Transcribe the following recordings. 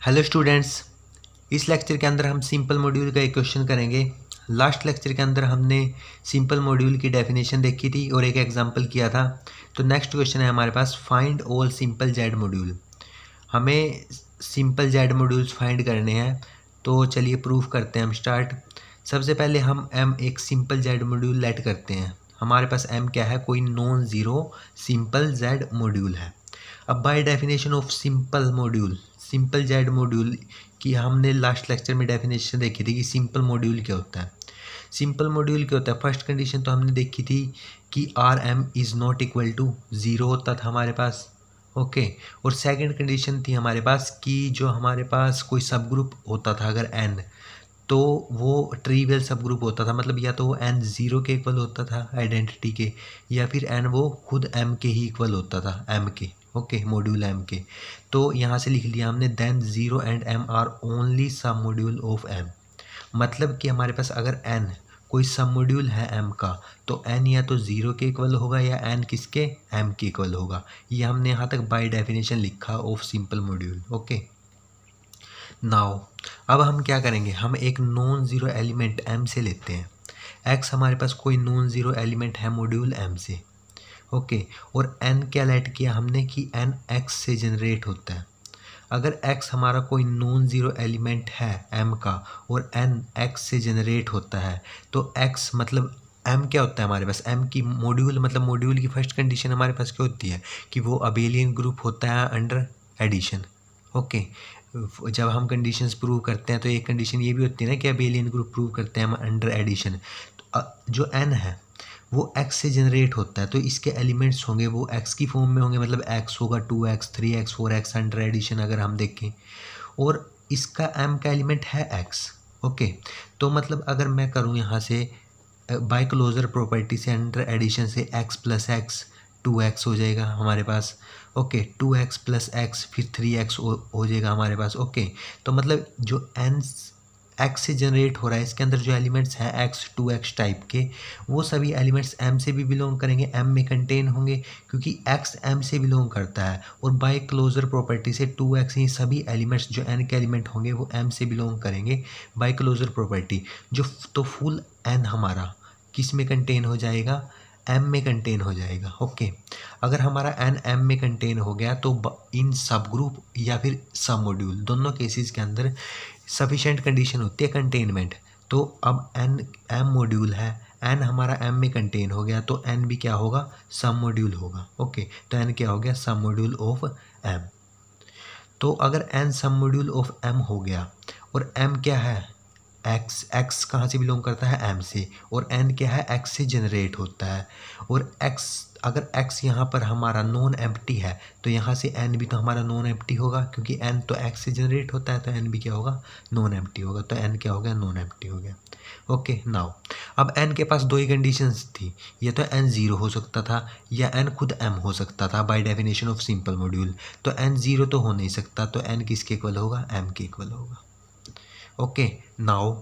Hello students, इस lecture के अंदर हम सिंपल मॉड्यूल का एक क्वेश्चन करेंगे। लास्ट लेक्चर के अंदर हमने सिंपल मॉड्यूल की डेफिनेशन देखी थी और एक एग्जांपल किया था। तो नेक्स्ट क्वेश्चन है हमारे पास, find all simple Z module. हमें सिंपल जेड मॉड्यूल्स फाइंड करने हैं। तो चलिए प्रूफ करते हैं हम स्टार्ट। सबसे पहले हम एम एक सिंपल जेड मॉड्यूल लेट करते हैं। हमारे पास एम क्या है, कोई non zero simple Z module है। अब by definition of simple module, simple Z module की हमने लास्ट लेक्चर में डेफिनेशन देखी थी कि सिंपल मॉड्यूल क्या होता है। सिंपल मॉड्यूल क्या होता है, फर्स्ट कंडीशन तो हमने देखी थी कि R M is not equal to zero होता था हमारे पास। ओके, और सेकंड कंडीशन थी हमारे पास कि जो हमारे पास कोई सब ग्रुप होता था अगर एन, तो वो ट्रिवियल सब ग्रुप होता था। मतलब या तो वो एन ज़ीरो के इक्वल होता था आइडेंटिटी के, या फिर एन वो खुद एम के ही इक्वल होता था, एम के। ओके, मॉड्यूल एम के। तो यहाँ से लिख लिया हमने, then zero and M are only submodule of M. मतलब कि हमारे पास अगर एन कोई सब मॉड्यूल है एम का, तो एन या तो ज़ीरो के इक्वल होगा या एन किसके, एम के इक्वल होगा। ये हमने यहाँ तक बाय डेफिनेशन लिखा of simple module. Okay, now अब हम क्या करेंगे, हम एक नॉन ज़ीरो एलिमेंट एम से लेते हैं। एक्स हमारे पास कोई नॉन ज़ीरो एलिमेंट है मॉड्यूल एम से। ओके, और एन क्या लेट किया हमने कि एन एक्स से जनरेट होता है। अगर एक्स हमारा कोई नॉन ज़ीरो एलिमेंट है एम का और एन एक्स से जनरेट होता है, तो एक्स मतलब एम क्या होता है हमारे पास, एम की मॉड्यूल, मतलब मॉड्यूल की फर्स्ट कंडीशन हमारे पास क्या होती है कि वो अबेलियन ग्रुप होता है अंडर एडिशन। ओके, जब हम कंडीशंस प्रूव करते हैं तो एक कंडीशन ये भी होती है ना कि अबेलियन ग्रुप प्रूव करते हैं हम अंडर एडिशन। तो जो एन है वो एक्स से जनरेट होता है, तो इसके एलिमेंट्स होंगे वो एक्स की फॉर्म में होंगे। मतलब एक्स होगा 2x 3x 4x under addition अगर हम देखें, और इसका एम का एलिमेंट है एक्स। ओके, तो मतलब अगर मैं करूँ यहाँ से बाय क्लोजर प्रॉपर्टी से अंडर एडिशन से एक्स प्लस एक्स 2x हो जाएगा हमारे पास। ओके, 2x प्लस एक्स फिर 3x हो जाएगा हमारे पास। ओके, तो मतलब जो एन एक्स से जनरेट हो रहा है इसके अंदर जो एलिमेंट्स हैं एक्स 2x टाइप के, वो सभी एलिमेंट्स एम से भी बिलोंग करेंगे, एम में कंटेन होंगे, क्योंकि एक्स एम से बिलोंग करता है। और बाय क्लोजर प्रॉपर्टी से 2x ही सभी एलिमेंट्स जो एन के एलिमेंट होंगे वो एम से बिलोंग करेंगे बाय क्लोजर प्रॉपर्टी। जो तो फुल एन हमारा किस में कंटेन हो जाएगा, एम में कंटेन हो जाएगा। ओके, अगर हमारा एन एम में कंटेन हो गया तो इन सब ग्रुप या फिर सब मॉड्यूल दोनों केसेस के अंदर सफिशेंट कंडीशन होती है कंटेनमेंट। तो अब एन एम मॉड्यूल है, एन हमारा एम में कंटेन हो गया, तो एन भी क्या होगा, सब मॉड्यूल होगा। ओके, तो एन क्या हो गया, सब मॉड्यूल ऑफ एम। तो अगर एन सब मॉड्यूल ऑफ एम हो गया और एम क्या है, एक्स, एक्स कहाँ से बिलोंग करता है, एम से, और एन क्या है, एक्स से जनरेट होता है। और एक्स अगर एक्स यहाँ पर हमारा नॉन एम्प्टी है तो यहाँ से एन भी तो हमारा नॉन एम्प्टी होगा, क्योंकि एन तो एक्स से जनरेट होता है, तो एन भी क्या होगा, नॉन एम्प्टी होगा। तो एन क्या हो गया, नॉन एम्प्टी हो गया। ओके, नाउ अब एन के पास दो ही कंडीशंस थी, या तो एन ज़ीरो हो सकता था या एन खुद एम हो सकता था by definition of simple module. तो एन ज़ीरो तो हो नहीं सकता, तो एन किसके इक्वल होगा, एम के इक्वल होगा। ओके, नाउ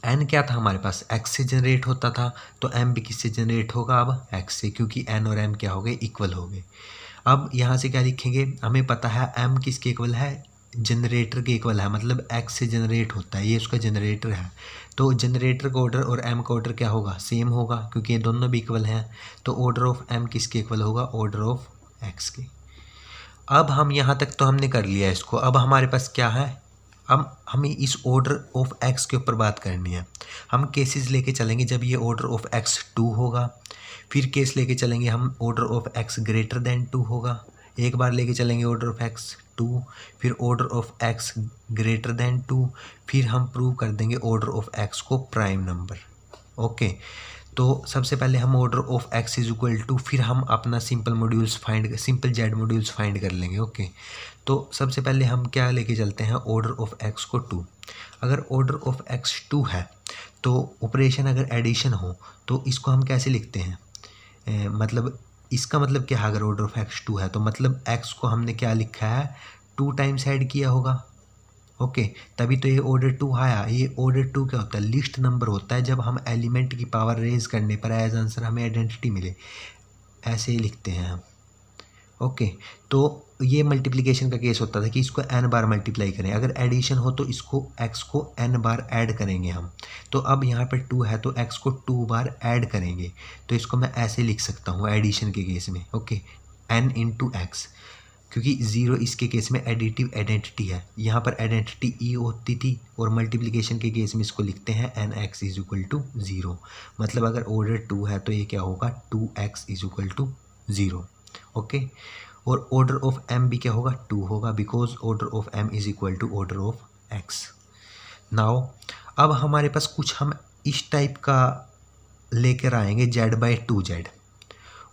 एन क्या था हमारे पास, एक्स से जनरेट होता था, तो एम भी किससे जनरेट होगा, अब एक्स से, क्योंकि एन और एम क्या हो गए, इक्वल हो गए। अब यहाँ से क्या लिखेंगे, हमें पता है एम किसके इक्वल है, जनरेटर के इक्वल है, मतलब एक्स से जनरेट होता है, ये उसका जनरेटर है। तो जनरेटर का ऑर्डर और एम का ऑर्डर क्या होगा, सेम होगा, क्योंकि ये दोनों भी इक्वल हैं। तो ऑर्डर ऑफ एम किसके इक्वल होगा, ऑर्डर ऑफ एक्स के। अब हम यहाँ तक तो हमने कर लिया इसको। अब हमारे पास क्या है, अब हमें इस ऑर्डर ऑफ एक्स के ऊपर बात करनी है। हम केसेस लेके चलेंगे जब ये ऑर्डर ऑफ एक्स 2 होगा, फिर केस लेके चलेंगे हम order of x greater than 2 होगा, एक बार लेके चलेंगे ऑर्डर ऑफ एक्स 2, फिर order of x greater than 2, फिर हम प्रूव कर देंगे ऑर्डर ऑफ एक्स को प्राइम नंबर। ओके, तो सबसे पहले हम order of x is equal to, फिर हम अपना simple modules find, simple Z modules find कर लेंगे। ओके, तो सबसे पहले हम क्या लेके चलते हैं, ऑर्डर ऑफ एक्स को 2। अगर ऑर्डर ऑफ एक्स 2 है तो ऑपरेशन अगर एडिशन हो तो इसको हम कैसे लिखते हैं, मतलब इसका मतलब क्या है, अगर ऑर्डर ऑफ एक्स 2 है तो मतलब एक्स को हमने क्या लिखा है, 2 टाइम्स ऐड किया होगा। ओके, तभी तो ये ऑर्डर 2 आया। ये ऑर्डर 2 क्या होता है, लिस्ट नंबर होता है, जब हम एलिमेंट की पावर रेज करने पर एज आंसर हमें आइडेंटिटी मिले, ऐसे ही लिखते हैं हम। ओके, तो ये मल्टीप्लिकेशन का केस होता था कि इसको n बार मल्टीप्लाई करें, अगर एडिशन हो तो इसको x को n बार ऐड करेंगे हम। तो अब यहाँ पर 2 है तो x को 2 बार ऐड करेंगे, तो इसको मैं ऐसे लिख सकता हूँ एडिशन के केस में। ओके, n इंटू एक्स, क्योंकि 0 इसके केस में एडिटिव आइडेंटिटी है, यहाँ पर आइडेंटिटी ई होती थी, और मल्टीप्लिकेशन के केस में इसको लिखते हैं nx इज इक्वल टू 0। मतलब अगर ऑर्डर 2 है तो ये क्या होगा 2x is equal to 0। Okay, और ऑर्डर ऑफ m भी क्या होगा 2 होगा, because order of m is equal to order of x। Now अब हमारे पास कुछ हम इस टाइप का लेकर आएंगे z/2z।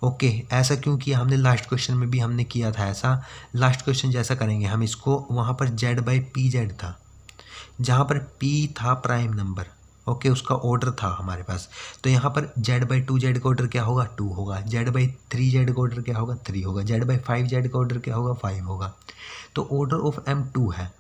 ओके, ऐसा क्यों किया हमने, लास्ट क्वेश्चन में भी हमने किया था ऐसा। लास्ट क्वेश्चन जैसा करेंगे हम इसको, वहाँ पर z/pz था, जहाँ पर p था प्राइम नंबर। ओके, उसका ऑर्डर था हमारे पास, तो यहाँ पर z/2z का ऑर्डर क्या होगा 2 होगा, z/3z का ऑर्डर क्या होगा 3 होगा, z/5z का ऑर्डर क्या होगा 5 होगा। तो ऑर्डर ऑफ m 2 है,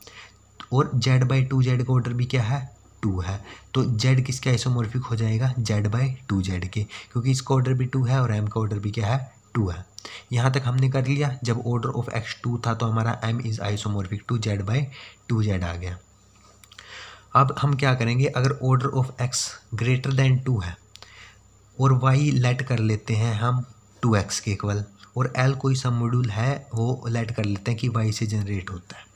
और z/2z का ऑर्डर भी क्या है 2 है, तो z किसके आइसोमॉर्फिक हो जाएगा z/2z के, क्योंकि इसका ऑर्डर भी 2 है और m का ऑर्डर भी क्या है 2 है। यहाँ तक हमने कर लिया। जब ऑर्डर ऑफ x 2 था तो हमारा m is isomorphic to z/2z आ गया। अब हम क्या करेंगे, अगर order of x greater than 2 है और y लेट कर लेते हैं हम 2x के इक्वल, और l कोई सा मॉड्यूल है वो लेट कर लेते हैं कि y से जनरेट होता है।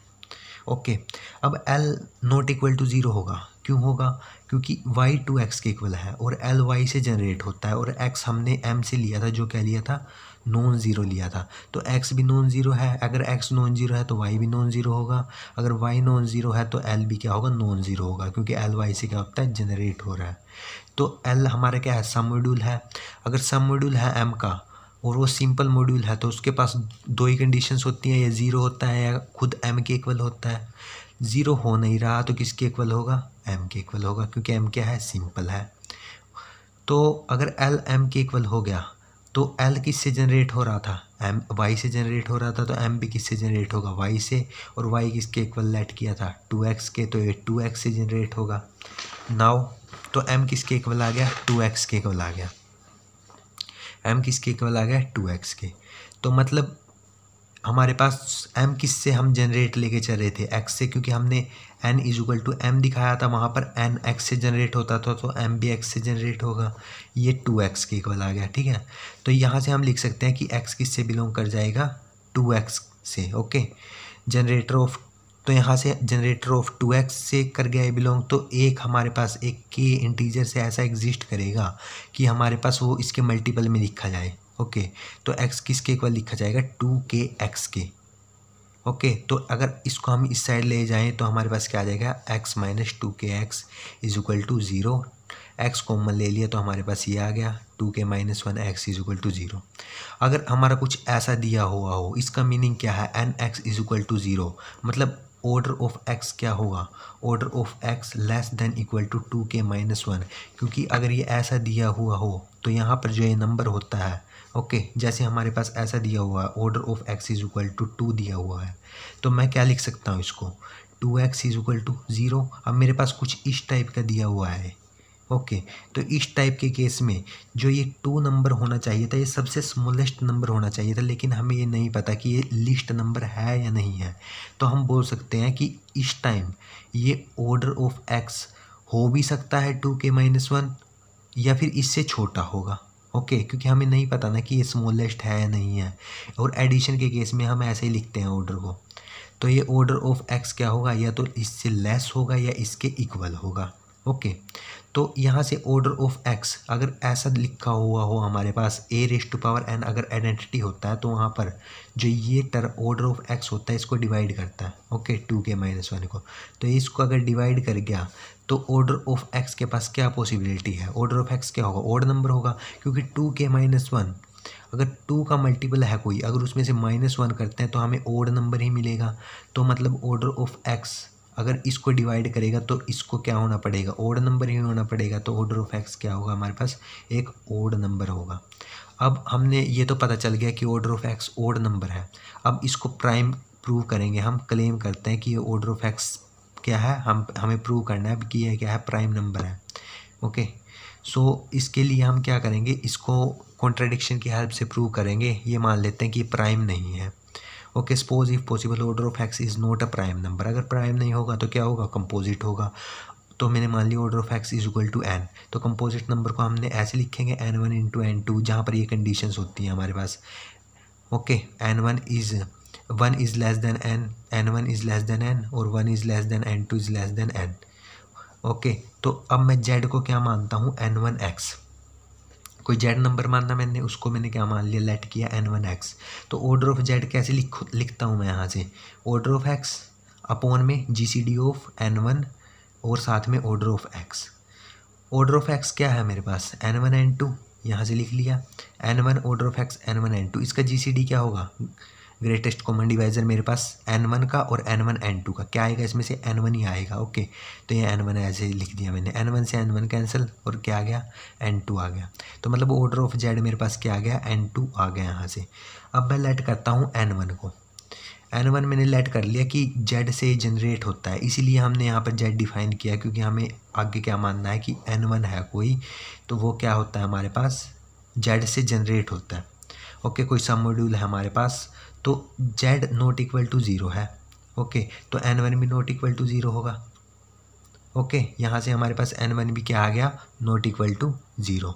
ओके, अब l नॉट इक्वल टू 0 होगा, क्यों होगा, क्योंकि y 2x के इक्वल है और l y से जनरेट होता है, और x हमने m से लिया था, जो क्या लिया था नॉन ज़ीरो लिया था, तो x भी नॉन ज़ीरो है। अगर x नॉन ज़ीरो है तो y भी नॉन ज़ीरो होगा, अगर y नॉन ज़ीरो है तो l भी क्या होगा नॉन ज़ीरो होगा, क्योंकि l y से क्या होता है जनरेट हो रहा है। तो l हमारा क्या है सम मॉड्यूल है, अगर सम मॉड्यूल है m का और वो सिंपल मॉड्यूल है तो उसके पास दो ही कंडीशंस होती हैं, या ज़ीरो होता है या खुद m के इक्वल होता है। ज़ीरो हो नहीं रहा तो किसके इक्वल होगा m के इक्वल होगा, क्योंकि m क्या है सिंपल है। तो अगर l m के इक्वल हो गया तो l किससे जनरेट हो रहा था m y से जनरेट हो रहा था, तो m भी किससे जनरेट होगा y से, और y किसके इक्वल लेट किया था 2x के, तो ये 2x से जनरेट होगा। नाउ तो m किसके इक्वल आ गया 2x के इक्वल आ गया, m किसके इक्वल आ गया 2x के। तो मतलब हमारे पास m किस से हम जनरेट लेके चल रहे थे x से, क्योंकि हमने n is equal to m दिखाया था, वहाँ पर n x से जनरेट होता था तो m भी x से जनरेट होगा, ये 2x के इक्वल आ गया। ठीक है, तो यहाँ से हम लिख सकते हैं कि x किस से बिलोंग कर जाएगा 2x से। ओके, जनरेटर ऑफ, तो यहाँ से जनरेटर ऑफ 2x से कर गया बिलोंग, तो एक हमारे पास एक k इंटीजर से ऐसा एग्जिस्ट करेगा कि हमारे पास वो इसके मल्टीपल में लिखा जाए। ओके, तो x किसके इक्वल लिखा जाएगा 2kx के। ओके, तो अगर इसको हम इस साइड ले जाएं तो हमारे पास क्या आ जाएगा x minus 2kx is equal to 0। x common ले लिया तो हमारे पास ये आ गया 2k minus 1x is equal to 0। अगर हमारा कुछ ऐसा दिया हुआ हो, इसका मीनिंग क्या है nx इज इक्वल टू 0, मतलब ऑर्डर ऑफ x क्या होगा order of x less than equal to 2k minus 1, क्योंकि अगर ये ऐसा दिया हुआ हो तो यहाँ पर जो ये नंबर होता है, ओके जैसे हमारे पास ऐसा दिया हुआ है order of x is equal to 2 दिया हुआ है, तो मैं क्या लिख सकता हूँ इसको 2x इज इक्वल टू 0। अब मेरे पास कुछ इस टाइप का दिया हुआ है। ओके, तो इस टाइप के केस में जो ये 2 नंबर होना चाहिए था, ये सबसे स्मॉलेस्ट नंबर होना चाहिए था, लेकिन हमें ये नहीं पता कि ये लिस्ट नंबर है या नहीं है, तो हम बोल सकते हैं कि इस टाइम ये ऑर्डर ऑफ x हो भी सकता है 2k माइनस 1 या फिर इससे छोटा होगा। ओके, क्योंकि हमें नहीं पता ना कि ये स्मॉलेस्ट है या नहीं है, और एडिशन के केस में हम ऐसे ही लिखते हैं ऑर्डर को, तो ये ऑर्डर ऑफ x क्या होगा या तो इससे लेस होगा या इसके इक्वल होगा। ओके, तो यहाँ से ऑर्डर ऑफ x अगर ऐसा लिखा हुआ हो हमारे पास a⁴n अगर आइडेंटिटी होता है, तो वहाँ पर जो ये ऑर्डर ऑफ x होता है इसको डिवाइड करता है। ओके, 2k माइनस 1 को, तो इसको अगर डिवाइड कर गया तो ऑर्डर ऑफ x के पास क्या पॉसिबिलिटी है, ऑर्डर ऑफ x क्या होगा ऑड नंबर होगा, क्योंकि 2k माइनस 1 अगर 2 का मल्टीपल है कोई, अगर उसमें से -1 करते हैं तो हमें ऑड नंबर ही मिलेगा। तो मतलब ऑर्डर ऑफ x अगर इसको डिवाइड करेगा तो इसको क्या होना पड़ेगा ऑड नंबर ही होना पड़ेगा, तो ऑर्डर ऑफ x क्या होगा हमारे पास एक ऑड नंबर होगा। अब हमने ये तो पता चल गया कि order of x odd number है। अब इसको प्राइम प्रूव करेंगे, हम क्लेम करते हैं कि ये ऑर्डर ऑफ x क्या है, हमें प्रूव करना है कि ये क्या है प्राइम नंबर है। ओके, सो इसके लिए हम क्या करेंगे, इसको कॉन्ट्रडिक्शन की हेल्प से प्रूव करेंगे। ये मान लेते हैं कि प्राइम नहीं है। Okay, suppose if possible order of x is not a prime number. अगर प्राइम नहीं होगा तो क्या होगा, कंपोजिट होगा। तो मैंने मान लिया order of x is equal to n, तो कंपोजिट नंबर को हमने ऐसे लिखेंगे n1 इंटू n2, जहाँ पर ये कंडीशंस होती हैं हमारे पास। Okay, n1 is less than n1 is less than n और 1 is less than n2 is less than n। Okay, तो अब मैं z को क्या मानता हूँ, n1x। कोई z नंबर मानना मैंने, उसको मैंने क्या मान लिया, लेट किया n1x। तो ऑर्डर ऑफ z कैसे लिखता हूँ मैं यहाँ से, ऑर्डर ऑफ x अपॉन में GCD ऑफ n1 और साथ में order of x। Order of x क्या है मेरे पास, n1 n2, यहाँ से लिख लिया n1 order of x n1 n2। इसका GCD क्या होगा, ग्रेटेस्ट कॉमन डिवाइज़र मेरे पास n1 का और n1 n2 का, क्या आएगा इसमें से, n1 ही आएगा। ओके, तो ये n1 ऐसे लिख दिया मैंने, n1 से n1 कैंसिल और क्या आ गया, n2 आ गया। तो मतलब ऑर्डर ऑफ z मेरे पास क्या आ गया, n2 आ गया यहाँ से। अब मैं लेट करता हूँ n1 को, n1 मैंने लेट कर लिया कि z से जनरेट होता है, इसीलिए हमने यहाँ पर z डिफाइन किया, क्योंकि हमें आगे क्या मानना है कि n1 है कोई, तो वो क्या होता है हमारे पास, z से जनरेट होता है। ओके, कोई सब मॉड्यूल है हमारे पास, तो z नॉट इक्वल टू 0 है। ओके, तो n1 भी नॉट इक्वल टू 0 होगा। ओके, यहाँ से हमारे पास n1 भी क्या आ गया, नॉट इक्वल टू 0।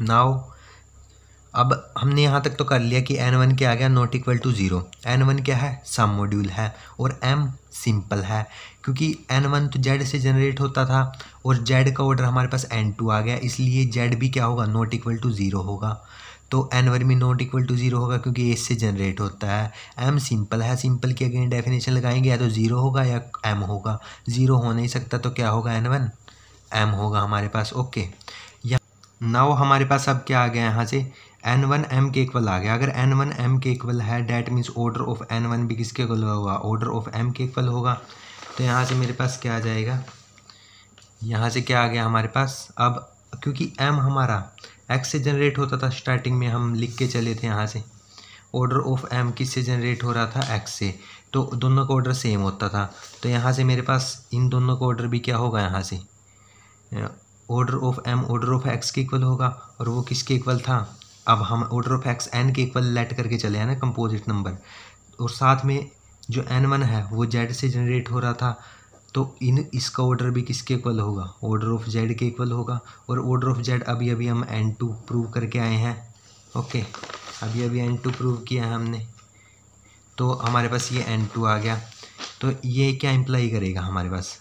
नाउ अब हमने यहाँ तक तो कर लिया कि n1 क्या आ गया, नॉट इक्वल टू 0। n1 क्या है, सम मॉड्यूल है और m सिंपल है, क्योंकि n1 तो z से जनरेट होता था और z का ऑर्डर हमारे पास n2 आ गया, इसलिए z भी क्या होगा, नॉट इक्वल टू 0 होगा। तो n1 भी नॉट इक्वल टू 0 होगा क्योंकि a से जनरेट होता है। m सिंपल है, सिंपल की अगेन डेफिनेशन लगाएंगे, या तो 0 होगा या m होगा। 0 हो नहीं सकता, तो क्या होगा, n1 m होगा हमारे पास। ओके, नाउ हमारे पास अब क्या आ गया, यहाँ से n1 m के इक्वल आ गया। अगर n1 m के इक्वल है, that means order of n1 भी किसके इक्वल होगा, ऑर्डर ऑफ m के इक्वल होगा। तो यहाँ से मेरे पास क्या आ जाएगा, यहाँ से क्या आ गया हमारे पास, अब क्योंकि m हमारा x से जनरेट होता था, स्टार्टिंग में हम लिख के चले थे यहाँ से, ऑर्डर ऑफ m किस से जनरेट हो रहा था, x से, तो दोनों का ऑर्डर सेम होता था। तो यहाँ से मेरे पास इन दोनों का ऑर्डर भी क्या होगा, यहाँ से order of m order of x के इक्वल होगा, और वो किसके इक्वल था, अब हम ऑर्डर ऑफ x n के इक्वल लेट करके चले हैं ना, कंपोजिट नंबर, और साथ में जो n1 है वो z से जनरेट हो रहा था, तो इसका ऑर्डर भी किसके इक्वल होगा, ऑर्डर ऑफ z के इक्वल होगा। और ऑर्डर ऑफ z अभी अभी हम n2 प्रूव करके आए हैं। ओके, अभी अभी n2 प्रूव किया है हमने, तो हमारे पास ये n2 आ गया। तो ये क्या इम्प्लाई करेगा हमारे पास,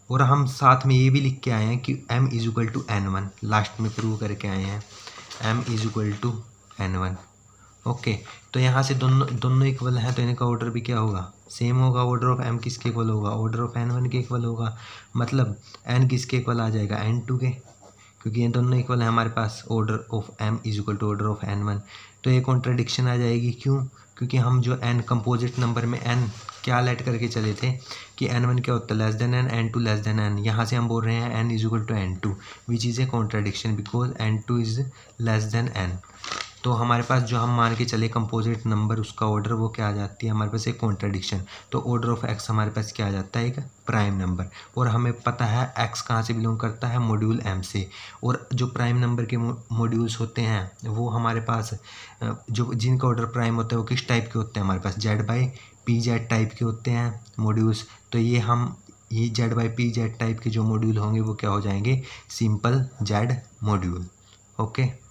और हम साथ में ये भी लिख के आए हैं कि m is equal to n1, last में प्रूव करके आए हैं m is equal to n1। Okay, तो यहाँ से दोनों इक्वल हैं, तो इनका ऑर्डर भी क्या होगा, सेम होगा। ऑर्डर ऑफ m किसके इक्वल होगा, ऑर्डर ऑफ n1 के इक्वल होगा, मतलब n किसके इक्वल आ जाएगा, n2 के, क्योंकि ये दोनों इक्वल है हमारे पास। Order of m is equal to order of n1, तो ये कॉन्ट्रडिक्शन आ जाएगी। क्यों, क्योंकि हम जो n कंपोजिट नंबर में n क्या लेट करके चले थे कि n1 क्या होता है, less than n, n2 less than n। यहाँ से हम बोल रहे हैं n is equal to n2, which is a contradiction because n2 is less than n। तो हमारे पास जो हम मान के चले कंपोजिट नंबर, उसका ऑर्डर वो क्या आ जाती है हमारे पास, एक कॉन्ट्रडिक्शन। तो ऑर्डर ऑफ x हमारे पास क्या आ जाता है, एक प्राइम नंबर। और हमें पता है x कहाँ से बिलोंग करता है, मॉड्यूल m से। और जो प्राइम नंबर के मॉड्यूल्स होते हैं वो हमारे पास जो जिनका ऑर्डर प्राइम होता है वो किस टाइप के होते हैं, हमारे पास z/pz टाइप के होते हैं मॉड्यूल्स। तो ये z/pz टाइप के जो मॉड्यूल होंगे वो क्या हो जाएंगे, सिंपल z मॉड्यूल। ओके।